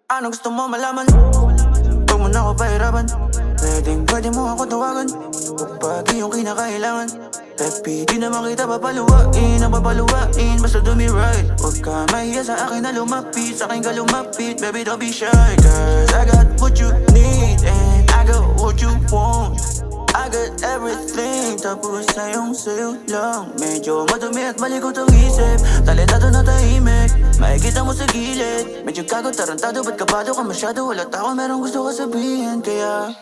Ano gusto mo malaman? Huwag mo na ako pahirapan. Pwede mo ako tawagan kapag iyong kinakailangan. Baby, di naman kita papaluwain ang papaluwain, basta do me right. Huwag ka mahiya sa akin na lumapit, sa akin ka lumapit. Baby, don't be shy, cause I got what you need and I got what you want. I got everything, tapos sayo lang. Medyo madumi at malikot ang isip, talentado na tahimik, makikita mo sa gilid. Medyo kagot, tarantado, ba't kabado ka masyado? Wala't ako merong gusto ka sabihin, kaya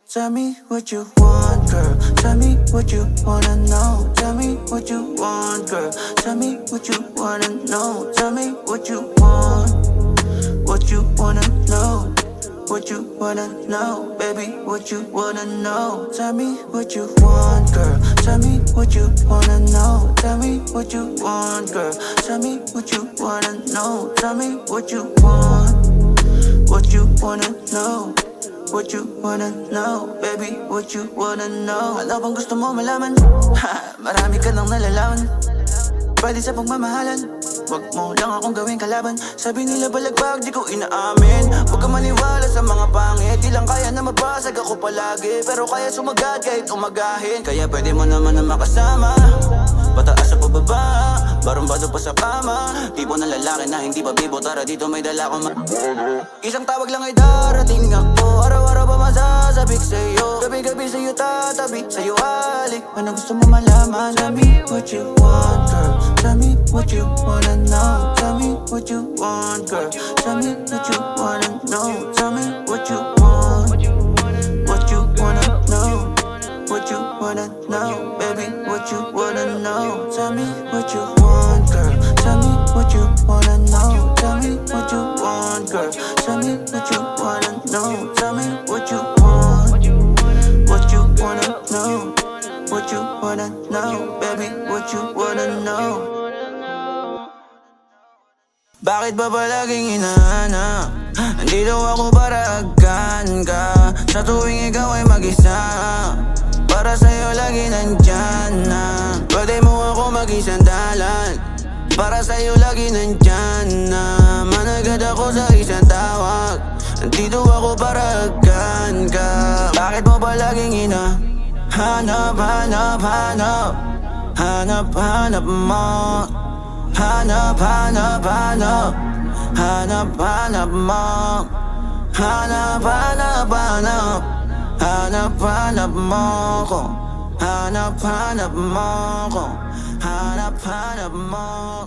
tell me what you want, girl. Tell me what you wanna know. Tell me what you want, girl. Tell me what you wanna know. Tell me what you want. What you wanna know. What you wanna know, baby, what you wanna know. Tell me what you want, girl. Tell me what you wanna know. Tell me what you want, girl. Tell me what you wanna know. Tell me what you want. What you wanna know. What you wanna know, baby, what you wanna know. Ano bang gusto mo malaman? Marami ka nang nalalaman. Pwede sa pagmamahalan, wag mo lang akong gawing kalaban. Sabi nila balagbag, di ko inaamin. Huwag ka maniwala sa mga pangit. Di lang kaya na mabasag ako palagi, pero kaya sumagad kahit umagahin. Kaya pwede mo naman na makasama, pataas sa pababa, barumbado pa sa kama. Tipo ng lalaki na hindi pa bibo, tara dito may dala ko Isang tawag lang ay darating ako, araw-araw pa masasabik sa'yo. Gabi-gabi sa'yo tatabi, sa'yo halik. Ano gusto mo malaman? Tell me what you want, girl. Tell me what you wanna know. Tell me what you want, girl. Tell me what you wanna know. Tell me what you want. What you wanna know. What you wanna know, baby, what you wanna know. Tell me what you want, girl. Tell me what you wanna know. Tell me what you want, girl. Tell me what you wanna know. Tell me what you want. What you wanna know. What you wanna know, baby, what you wanna know. Bakit ba palaging hinahanap? Nandito ako para agkan ka. Sa tuwing ikaw ay mag-isa, para sa'yo lagi nandyan na. Pwede mo ako mag-isang dalan, para sa'yo lagi nandyan na. Managad ako sa isang tawag, nandito ako para agkan ka. Bakit mo palaging hanap, hanap, hanap, hanap, hanap mo. Hanap, hanap, hanap, hanap, hanap mo. Hanap, hanap, hanap, hanap, hanap mo ko. Hanap, hanap mo ko. Hanap, hanap mo.